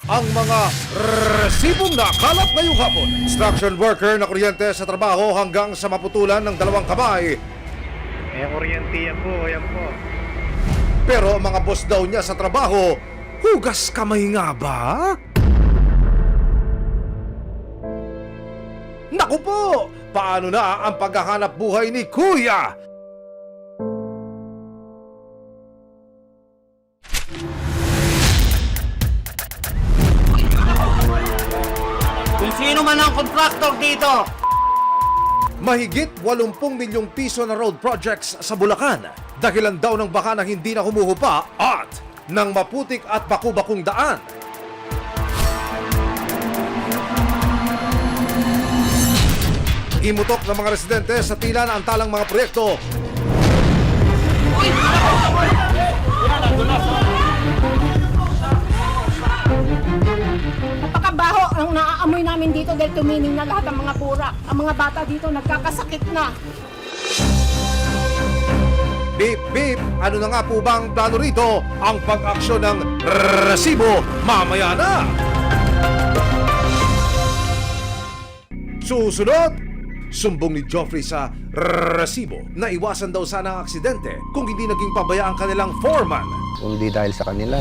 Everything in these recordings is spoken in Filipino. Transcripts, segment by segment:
ang mga resibong nakalap ngayong hapon. Construction worker na kuryente sa trabaho hanggang sa maputulan ng dalawang kamay. Kuryente yan po. Pero ang mga boss daw niya sa trabaho, hugas kamay nga ba? Naku po! Paano na ang paghahanap buhay ni Kuya? Kung sino man ang kontraktor dito, Mahigit 80 milyong piso na road projects sa Bulacan. Dahilan daw ng baka na hindi na humuhupa at ng maputik at baku-bakung daan. Imutok ng mga residente sa tila na antalang mga proyekto. Napakabaho ang naaamoy namin dito dahil tumining na lahat ang mga pura. Ang mga bata dito nagkakasakit na. Beep, beep! Ano na nga po bang plano rito? Ang pag-aksyon ng resibo mamaya na! Susunod! Sumbong ni Joffrey sa resibo na iwasan daw sana ang aksidente kung hindi naging pabaya ang kanilang foreman. Kung di dahil sa kanila,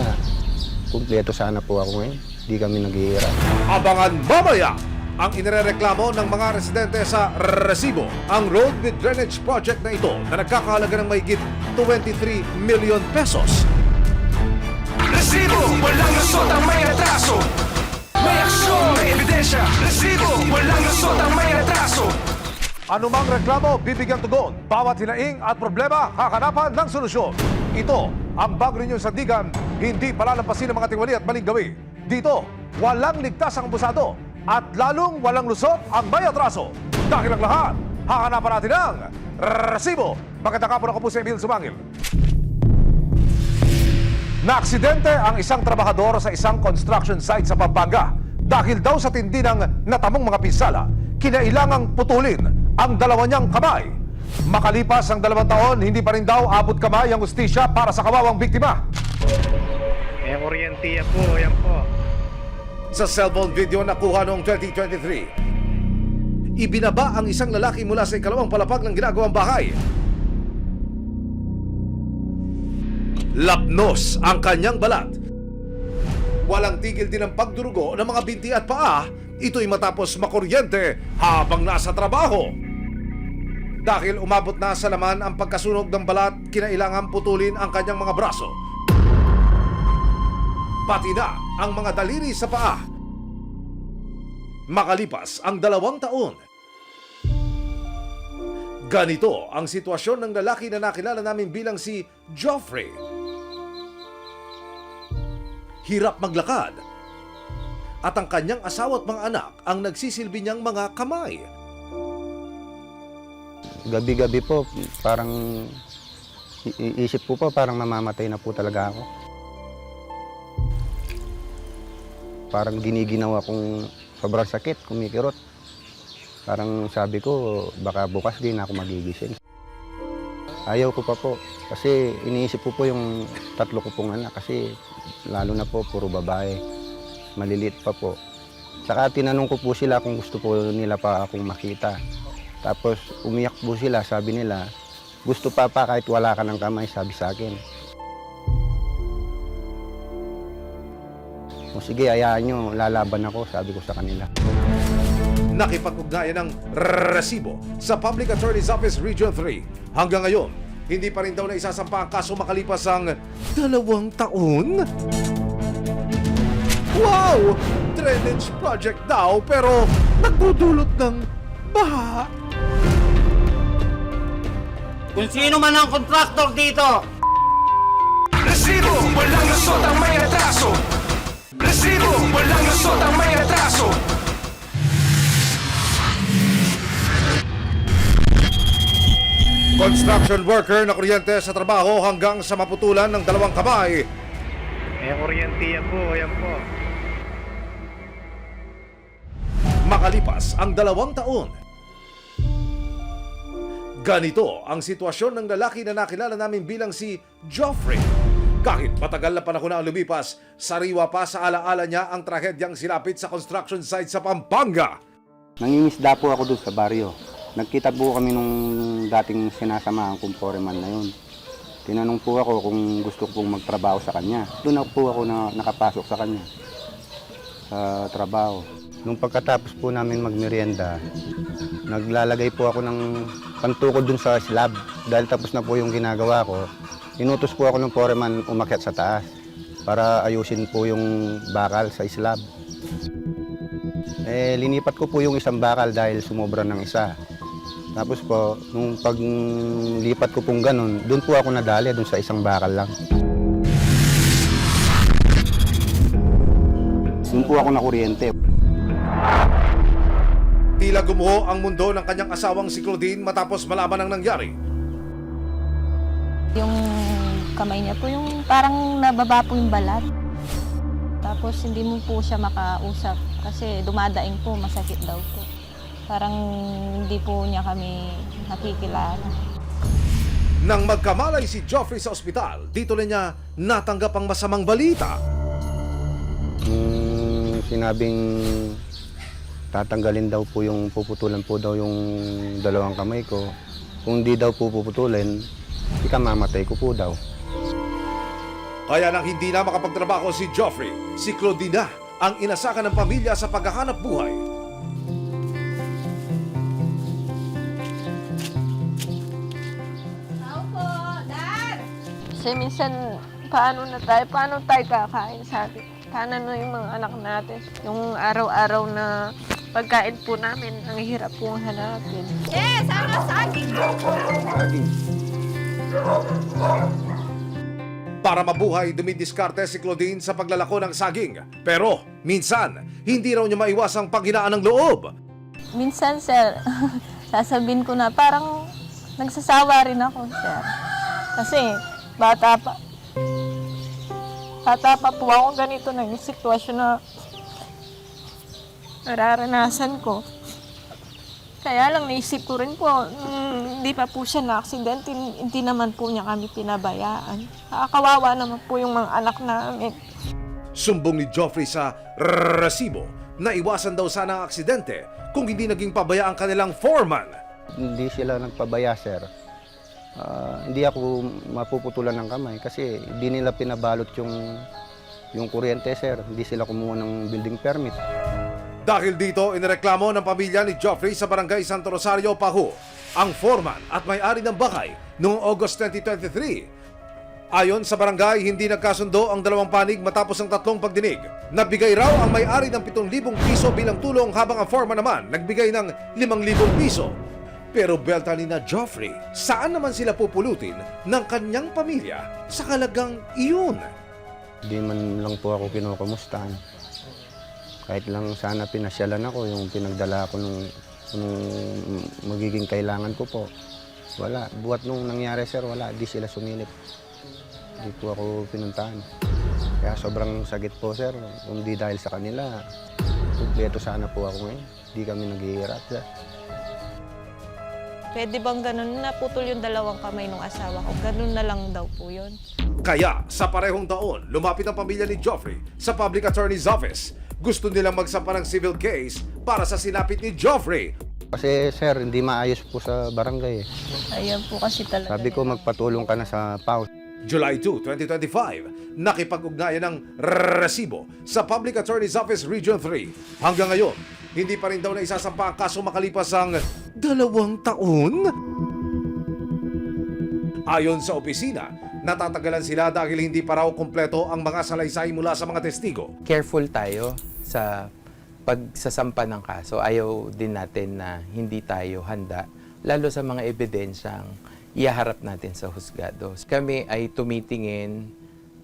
kumpleto sana po ako ngayon. Di kami naghihirap. Abangan mamaya ang inirereklamo ng mga residente sa resibo. Ang road with drainage project na ito na nagkakahalaga ng mahigit 23 million pesos. Resibo, walang lusot ang may atraso. May aksyon, may ebidensya. Resibo, walang lusot ang may atraso. Anumang reklamo, bibigyang tugon. Bawat hinaing at problema, kakanapan ng solusyon. Ito ang bago ninyong sandigan, hindi palalampasin ng mga tiwali at maling gawi. Dito, walang ligtas ang abusado at lalong walang lusot ang may atraso. Dahil ang lahat, hahanapan natin ang resibo. Magandang hapon, ako po si Emil Sumangil. Naaksidente ang isang trabahador sa isang construction site sa Pampanga. Dahil daw sa tindi ng natamong mga pinsala, kinailangang putulin ang dalawa niyang kamay. Makalipas ang 2 taon, hindi pa rin daw abot kamay ang hustisya para sa kawawang biktima. Kuryente yan po. Sa cellphone video na kuha noong 2023, ibinaba ang isang lalaki mula sa ikalawang palapag ng ginagawang bahay. Lapnos ang kanyang balat. Walang tigil din ang pagdurugo ng mga binti at paa. Ito'y matapos makuryente habang nasa trabaho. Dahil umabot na sa laman ang pagkasunog ng balat, kinailangan putulin ang kanyang mga braso. Pati na ang mga daliri sa paa. Makalipas ang 2 taon. Ganito ang sitwasyon ng lalaki na nakilala namin bilang si Joffrey. Hirap maglakad. At ang kanyang asawa at mga anak ang nagsisilbi niyang mga kamay. Gabi-gabi po, parang iisip ko po parang mamamatay na po talaga ako. Parang giniginawa kong sobrang sakit, kumikirot. Parang sabi ko, baka bukas din ako magigising. Ayaw ko pa po, kasi iniisip ko po yung 3 ko pong anak, kasi lalo na po, puro babae. Maliliit pa po. Saka tinanong ko po sila kung gusto po nila pa akong makita. Tapos umiyak po sila, sabi nila, gusto pa kahit wala ka ng kamay, sabi sa akin. O sige, hayaan nyo, lalaban ako, sabi ko sa kanila. Nakipag-ugnayan ng resibo sa Public Attorney's Office Region 3. Hanggang ngayon, hindi pa rin daw na isasampa ang kaso makalipas ang 2 taon. Wow! Drainage project daw pero nagdudulot ng baha. kung sino man ang kontraktor dito, Resibo, walang lusot ang may atraso. Resibo, walang lusot ang may atraso. Construction worker na kuryente sa trabaho hanggang sa maputulan ng 2 kamay. Kuryente yan po. Makalipas ang 2 taon. Ganito ang sitwasyon ng lalaki na nakilala namin bilang si Joffrey. Kahit matagal na panahon na ang lumipas, sariwa pa sa alaala niya ang trahedyang sinapit sa construction site sa Pampanga. Nangingisda po ako doon sa baryo. Nagkita po kami nung dating sinasamahan kong foreman na yun. Tinanong po ako kung gusto ko pong magtrabaho sa kanya. Doon po ako nakapasok sa kanya sa trabaho. Nung pagkatapos po namin magmerienda, naglalagay po ako ng pantukod doon sa slab. Dahil tapos na po yung ginagawa ko, inutos po ako ng foreman umakyat sa taas para ayusin po yung bakal sa slab. Linipat ko po yung isang bakal dahil sumobra ng isa. Tapos po, nung paglipat ko pong ganun, doon po ako nadali, doon sa isang bakal lang. Doon po ako nakuryente. Tila gumuho ang mundo ng kanyang asawang si Claudine matapos malaman ang nangyari. Yung kamay niya po, yung parang nababa po yung balat. Tapos hindi mo po siya makausap kasi dumadaing po, masakit daw po. Parang hindi po niya kami nakikilala. Nang magkamalay si Joffrey sa ospital, dito na niya natanggap ang masamang balita. Sinabing tatanggalin daw po yung puputulan po daw yung dalawang kamay ko. Kung di daw po puputulin, ikamamatay ko po daw. Kaya nang hindi na makapagtrabaho si Joffrey, si Claudine na ang inasakan ng pamilya sa paghahanap buhay. Kasi minsan, paano tayo kakain, sabi. Paano na yung mga anak natin? Yung araw-araw na pagkain po namin, ang hirap pong hanapin. Yes, ano saging? Para mabuhay, dumidiskarte si Claudine sa paglalako ng saging. Pero, minsan, hindi raw niya maiwasang panghinaan ng loob. Minsan, sir, sasabihin ko na parang nagsasawa rin ako, sir. Kasi bata pa po ako ganito na yung sitwasyon na nararanasan ko. Kaya lang naisip ko rin po, hindi pa po siya na-aksidente, hindi naman po niya kami pinabayaan. Kawawa naman po yung mga anak namin. Sumbong ni Joffrey sa resibo na iwasan daw sana ang aksidente kung hindi naging pabaya ang kanilang foreman. Hindi sila nagpabaya, sir. Hindi ako mapuputulan ng kamay kasi hindi nila pinabalot yung kuryente, sir. Hindi sila kumuha ng building permit. Dahil dito, inireklamo ng pamilya ni Joffrey sa barangay Santo Rosario, Pahu, ang foreman at may-ari ng bahay noong August 2023. Ayon sa barangay, hindi nagkasundo ang dalawang panig matapos ang tatlong pagdinig. Nagbigay raw ang may-ari ng 7,000 piso bilang tulong habang ang foreman naman nagbigay ng 5,000 piso. Pero belta ni na Joffrey, saan naman sila pupulutin ng kanyang pamilya sa halagang iyon? Hindi man lang po ako kinukumustahan. Kahit lang sana pinasyalan ako, yung pinagdala ko nung magiging kailangan ko po. Wala. Buhat nung nangyari, sir, wala. Di sila sumilip. Di po ako pinuntahan. Kaya sobrang sakit po, sir. Kung di dahil sa kanila, kumpleto sana po ako ngayon. Di kami naghihirap, sir. Pwede bang ganun, naputol yung dalawang kamay ng asawa ko? Ganun na lang daw po yun. Kaya sa parehong taon, lumapit ang pamilya ni Joffrey sa Public Attorney's Office. Gusto nilang magsampa ng civil case para sa sinapit ni Joffrey. Kasi, sir, hindi maayos po sa barangay. Ayan po kasi talaga. Sabi ko, magpatulong ka na sa PAO. July 2, 2025, nakipag-ugnayan ng resibo sa Public Attorney's Office Region 3. Hanggang ngayon, hindi pa rin daw na isasampa ang kaso makalipas ang 2 taon. Ayon sa opisina, natatagalan sila dahil hindi pa raw kumpleto ang mga salaysay mula sa mga testigo. Careful tayo sa pagsasampa ng kaso. Ayaw din natin na hindi tayo handa, lalo sa mga ebidensyang ihaharap natin sa husgado. Kami ay tumitingin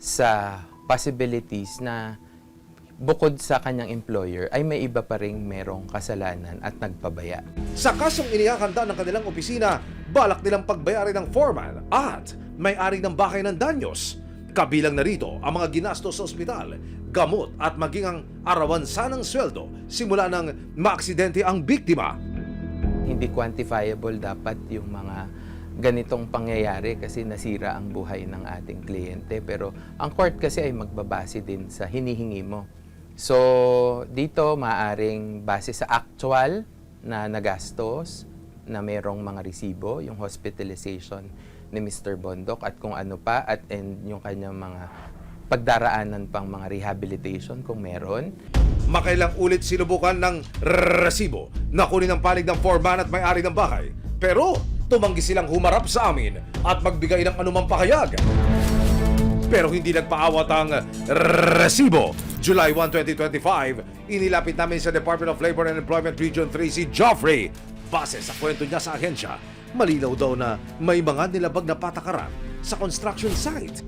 sa possibilities na bukod sa kanyang employer, ay may iba pa ring merong kasalanan at nagpabaya. Sa kasong inihahanda ng kanilang opisina, balak nilang pagbayarin ng foreman at may-ari ng bahay ng danyos. Kabilang na rito ang mga ginastos sa ospital, gamot at maging ang arawan sanang sweldo simula ng maaksidente ang biktima. Hindi quantifiable dapat yung mga ganitong pangyayari kasi nasira ang buhay ng ating kliyente. Pero ang court kasi ay magbabase din sa hinihingi mo. So, dito maaring base sa actual na nagastos na merong mga resibo, yung hospitalization ni Mr. Bondoc at kung ano pa and yung kanyang mga pagdaraanan pang mga rehabilitation kung meron. Makailang ulit sinubukan ng resibo na kunin ang panig ng foreman at may-ari ng bahay. Pero tumanggi silang humarap sa amin at magbigay ng anumang pahayag. Pero hindi nagpaawat ang resibo. July 1, 2025, inilapit namin sa Department of Labor and Employment Region 3 si Joffrey. Base sa kwento niya sa ahensya, malinaw daw na may mga nilabag na patakaran sa construction site.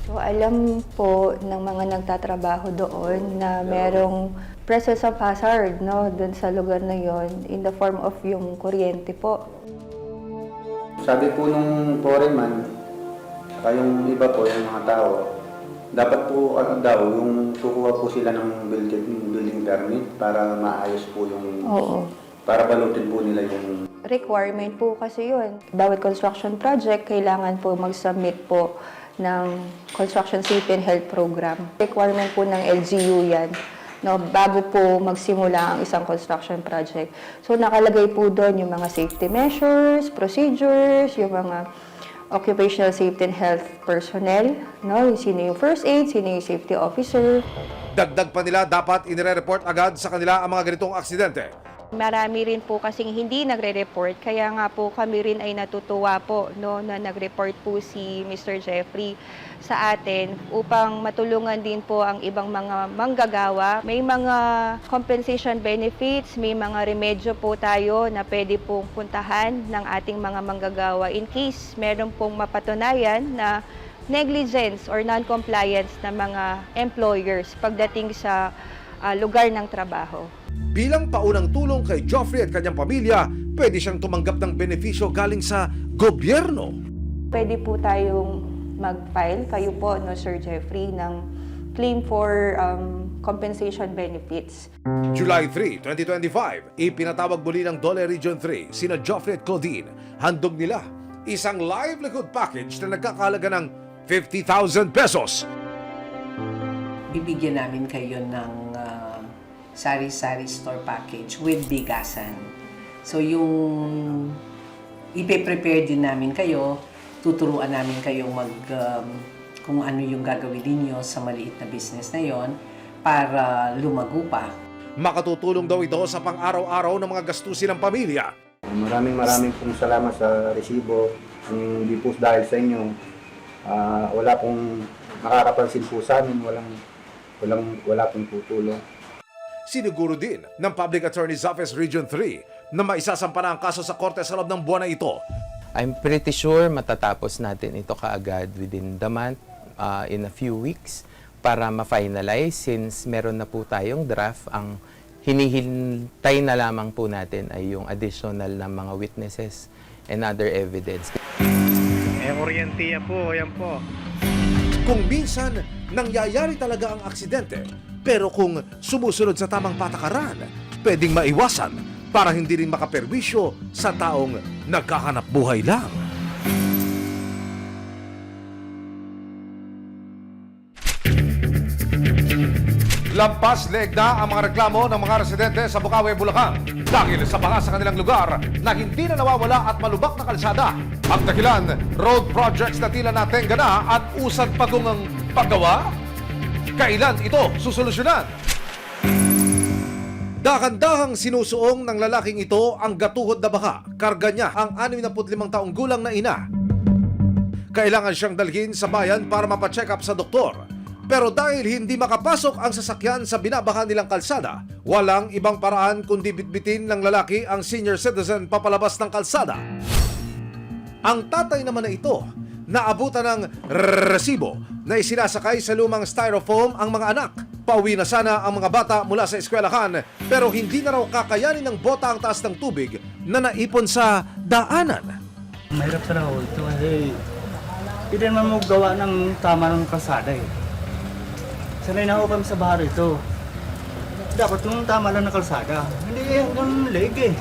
So, alam po ng mga nagtatrabaho doon na merong presence of hazard, no, doon sa lugar na yon in the form of yung kuryente po. Sabi po nung foreman, saka yung iba po, yung mga tao, dapat po yung kukuha po sila ng building permit para maayos po yung... Oo. Para balutin po nila yung... Requirement po kasi yun. Bawat construction project, kailangan po mag-submit po ng Construction Safety and Health Program. Requirement po ng LGU yan, no, bago po magsimula ang isang construction project. So nakalagay po doon yung mga safety measures, procedures, yung mga occupational safety and health personnel, no, sino yung first aid, sino yung safety officer. Dagdag pa nila, dapat inire-report agad sa kanila ang mga ganitong aksidente. Marami rin po kasing hindi nagre-report, kaya nga po kami rin ay natutuwa po, no, na nag-report po si Mr. Jeffrey sa atin upang matulungan din po ang ibang mga manggagawa. May mga compensation benefits, may mga remedyo po tayo na pwede pong puntahan ng ating mga manggagawa in case meron pong mapatunayan na negligence or non-compliance ng mga employers pagdating sa lugar ng trabaho. Bilang paunang tulong kay Joffrey at kanyang pamilya, pwede siyang tumanggap ng benepisyo galing sa gobyerno. Pwede po tayong mag-file, kayo po, no, Sir Jeffrey, ng claim for compensation benefits. July 3, 2025, ipinatawag muli ng Dole Region 3 sina Joffrey at Claudine. Handog nila isang livelihood package na nagkakahalaga ng 50,000 pesos. Bibigyan namin kayo ng sari-sari store package with bigasan. So yung ipe-prepare din namin kayo, tuturuan namin kayong kung ano yung gagawin ninyo sa maliit na business na yon para lumago pa. Makatutulong daw ito sa pang-araw-araw ng mga gastusin ng pamilya. Maraming pong salamat sa resibo. Hindi po dahil sa inyo, wala pong nakakapansin po sa amin, wala pong tutulong. Siniguro din ng Public Attorney's Office Region 3 na maisasampa na ang kaso sa korte sa loob ng buwan na ito. I'm pretty sure matatapos natin ito kaagad within the month, in a few weeks, para ma-finalize since meron na po tayong draft. Ang hinihintay na lamang po natin ay yung additional na mga witnesses and other evidence. Orientiya po, yan po. Kung minsan, nangyayari talaga ang aksidente, pero kung sumusunod sa tamang patakaran, pwedeng maiwasan para hindi rin makaperwisyo sa taong nagkahanap buhay lang. Lampas leeg na ang mga reklamo ng mga residente sa Bukawi, Bulacan dahil sa baha sa kanilang lugar na hindi na nawawala at malubak na kalsada. Ang dahilan, road projects na tila natenga na at usad pagungang paggawa. Kailan ito susolusyonan? Dahan-dahang sinusuong ng lalaking ito ang gatuhod na baha. Karga niya ang 65 taong gulang na ina. Kailangan siyang dalhin sa bayan para mapacheck up sa doktor. Pero dahil hindi makapasok ang sasakyan sa binabaha nilang kalsada, walang ibang paraan kundi bitbitin ng lalaki ang senior citizen papalabas ng kalsada. Ang tatay naman na ito, naabutan ng resibo na isinasakay sa lumang styrofoam ang mga anak. Pauwi na sana ang mga bata mula sa eskwelahan pero hindi na raw kakayanin ng bota ang taas ng tubig na naipon sa daanan. Mahirap sa raw ito kasi hindi naman mo gawa ng tama ng kalsada eh. Sanay na ako kami sa bahar ito. Dapat yung tama lang na kalsada. Hindi hanggang leg eh.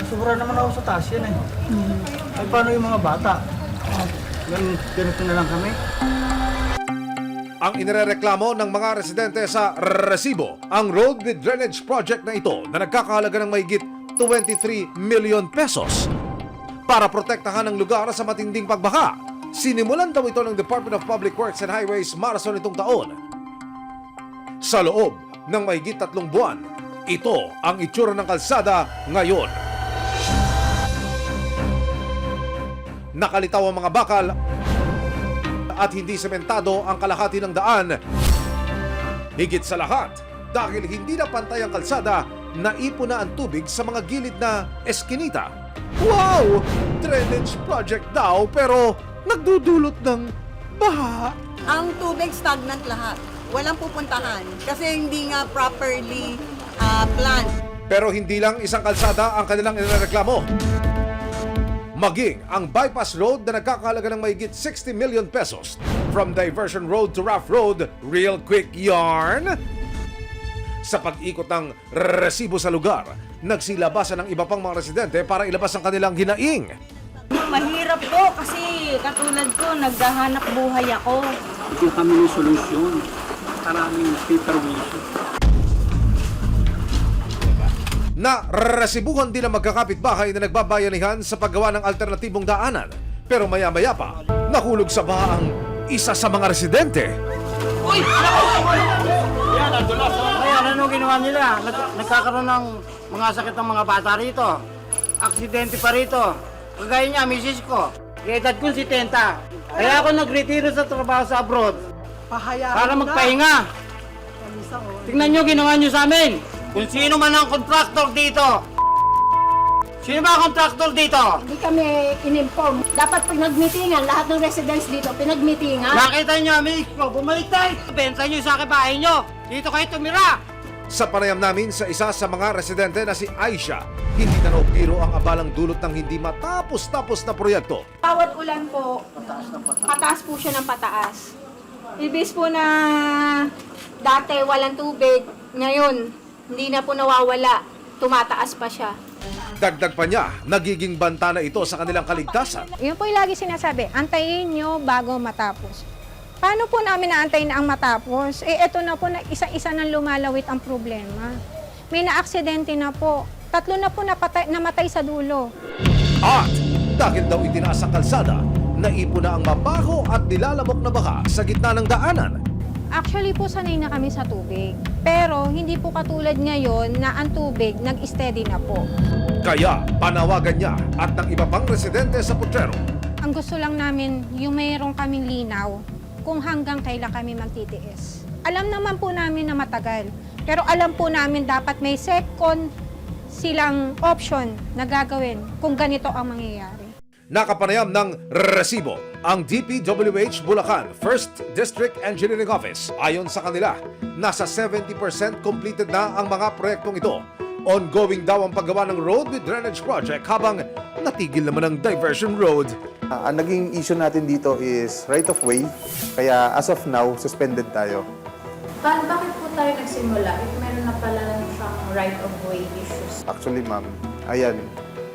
Sobra naman ako sa taas yan eh. Ay, paano yung mga bata? Ganito na lang kami. Ang inirereklamo ng mga residente sa Resibo, ang road with drainage project na ito na nagkakahalaga ng mahigit 23 million pesos para protektahan ang lugar sa matinding pagbaha. Sinimulan daw ito ng Department of Public Works and Highways Marathon itong taon. Sa loob ng mahigit 3 buwan, ito ang itsura ng kalsada ngayon. Nakalitaw ang mga bakal at hindi sementado ang kalahati ng daan. Higit sa lahat, dahil hindi na pantay ang kalsada, naipon na ang tubig sa mga gilid na eskinita. Wow! Drainage project daw pero nagdudulot ng baha. Ang tubig stagnant lahat. Walang pupuntahan kasi hindi nga properly planned. Pero hindi lang isang kalsada ang kanilang inireklamo. Maging ang bypass road na nagkakahalaga ng mahigit 60 million pesos. From diversion road to rough road, real quick yarn. Sa pag-ikot ng Resibo sa lugar, nagsilabasan ng iba pang mga residente para ilabas ang kanilang hinaing. Mahirap po kasi katulad ko, naghahanap buhay ako. Ito kami ng solusyon. Maraming paperwisyo. Na resibuhan din ang magkakapitbahay na nagbabayanihan sa paggawa ng alternatibong daanan. Pero maya-maya pa, nahulog sa baha ang isa sa mga residente. Uy! Yan, nadulas. Ayan, ano ginawa nila? Nagkakaroon ng mga sakit ng mga bata rito. Aksidente pa rito. Kagaya niya, misis ko. Edad ko 70. Kaya ako nagretiro sa trabaho sa abroad. Para magpahinga. Tingnan nyo, ginawa nyo sa amin. Kung sino man ang contractor dito. Sino ba ang contractor dito? Hindi kami in-inform. Dapat pag nag-meetingan, lahat ng residents dito, pinag-meetingan. Nakita nyo, amig ko, bumalik tayo. Benta nyo sa akin bahay nyo. Dito kayo tumira. Sa panayam namin sa isa sa mga residente na si Aisha, hindi na raw biro ang abalang dulot ng hindi matapos-tapos na proyekto. Bawat ulan po, pataas po siya ng pataas. Ibig po na dati walang tubig, ngayon hindi na po nawawala, tumataas pa siya. Dagdag pa niya, nagiging banta na ito sa kanilang kaligtasan. Yun po yung lagi sinasabi, antayin nyo bago matapos. Paano po namin naantayin ang matapos? Eto na po na isa-isa nang lumalawit ang problema. May na-aksidente na po. 3 na po namatay sa dulo. At dahil daw itinaas ang kalsada, naipon na ang mabaho at nilalamok na baha sa gitna ng daanan. Actually po sanay na kami sa tubig. Pero hindi po katulad ngayon na ang tubig nag-steady na po. Kaya panawagan niya at ng iba pang residente sa Potrero. Ang gusto lang namin yung mayroong kaming linaw kung hanggang kailan kami magtitiis. Alam naman po namin na matagal. Pero alam po namin dapat may second silang option na gagawin kung ganito ang mangyayari. Nakapanayam ng Resibo ang DPWH Bulacan 1st District Engineering Office. Ayon sa kanila, nasa 70% completed na ang mga proyektong ito. Ongoing daw ang paggawa ng road with drainage project habang natigil naman ang diversion road. Ang naging issue natin dito is right of way, kaya as of now, suspended tayo. Bakit po tayo nagsimula if meron na pala siyang right of way issues? Actually, ma'am, ayan,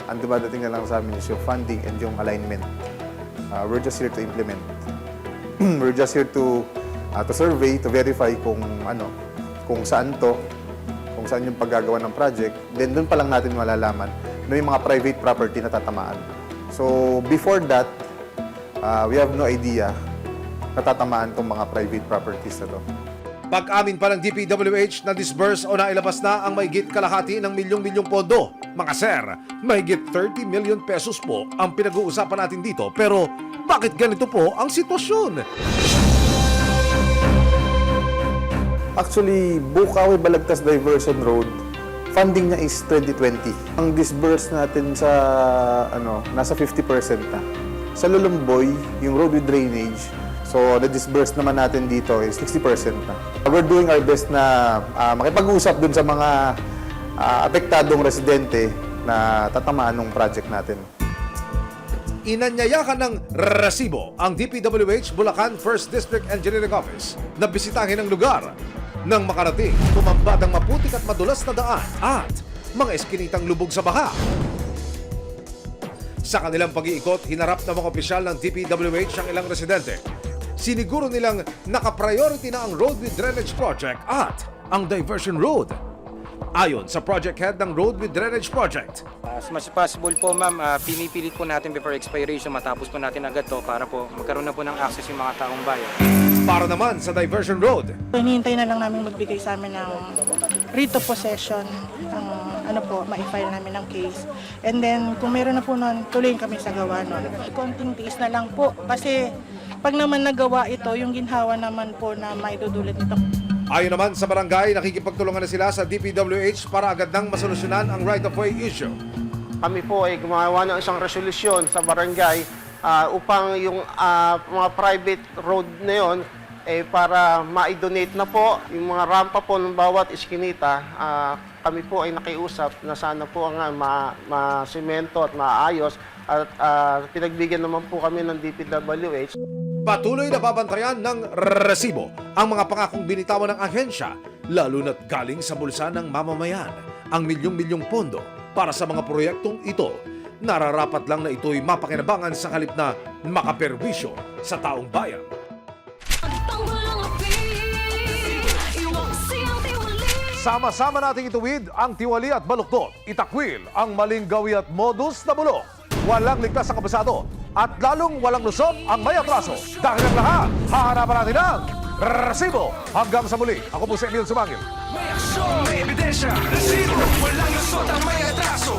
ang dumadating na lang sa amin is yung funding and yung alignment. We're just here to implement. We're just here to survey, to verify kung saan yung paggagawa ng project. Then doon pa lang natin malalaman na yung mga private property na tatamaan. So before that, we have no idea na tatamaan itong mga private properties na to. Pag-amin pa ng DPWH na disburse o nailabas na ang mahigit kalahati ng milyong-milyong pondo. Mga sir, mahigit 30 million pesos po ang pinag-uusapan natin dito. Pero bakit ganito po ang sitwasyon? Actually, Bukawi Balagtas Diversion Road, funding niya is 2020. Ang disburse natin sa nasa 50% na. Sa Lulumboy, yung road with drainage, so na-disburse naman natin dito is 60% na. We're doing our best na makipag-usap dun sa mga apektadong residente na tatamaan ng project natin. Inanyayakan ng Resibo ang DPWH Bulacan 1st District Engineering Office na bisitahin ang lugar nang makarating tumambad ang maputik at madulas na daan at mga eskinitang lubog sa baha. Sa kanilang pag-iikot, hinarap ng mga opisyal ng DPWH ang ilang residente. Siniguro nilang naka-priority na ang road with drainage project at ang diversion road. Ayon sa project head ng Road with Drainage Project, As much as possible po ma'am, pinipilit po natin before expiration, matapos po natin agad to para po magkaroon na po ng access yung mga taong bayan. para naman sa diversion road, Hinihintay na lang namin magbigay sa amin ng writ of possession, ang ma-file namin ng case. And then, kung meron na po nun, tuloy kami sa gawa nun. Konting tiis na lang po, kasi pag naman nagawa ito, yung ginhawa naman po na maidudulot nito. ayon naman sa barangay, nakikipagtulungan na sila sa DPWH para agad nang masolusyonan ang right-of-way issue. Kami po ay gumawa ng isang resolusyon sa barangay upang yung mga private road na yon para ma-donate na po yung mga rampa po ng bawat iskinita. Kami po ay nakiusap na sana po ang ma-semento at maayos at pinagbigyan naman po kami ng DPWH. Patuloy na babantayan ng resibo ang mga pangakong binitawan ng ahensya, lalo na't galing sa bulsa ng mamamayan ang milyong-milyong pondo para sa mga proyektong ito. Nararapat lang na ito'y mapakinabangan sa halip na makaperwisyo sa taong bayan. Sama-sama nating ituwid ang tiwali at baluktot, itakwil ang maling gawi at modus na bulok. Walang ligtas ang kabasado at lalong walang lusot ang may atraso. Dahil ang lahat, hahanapan natin ang resibo. Hanggang sa muli, ako po si Emil Sumangil. May aksyon, may ebidensya, resibo, walang lusot ang may atraso.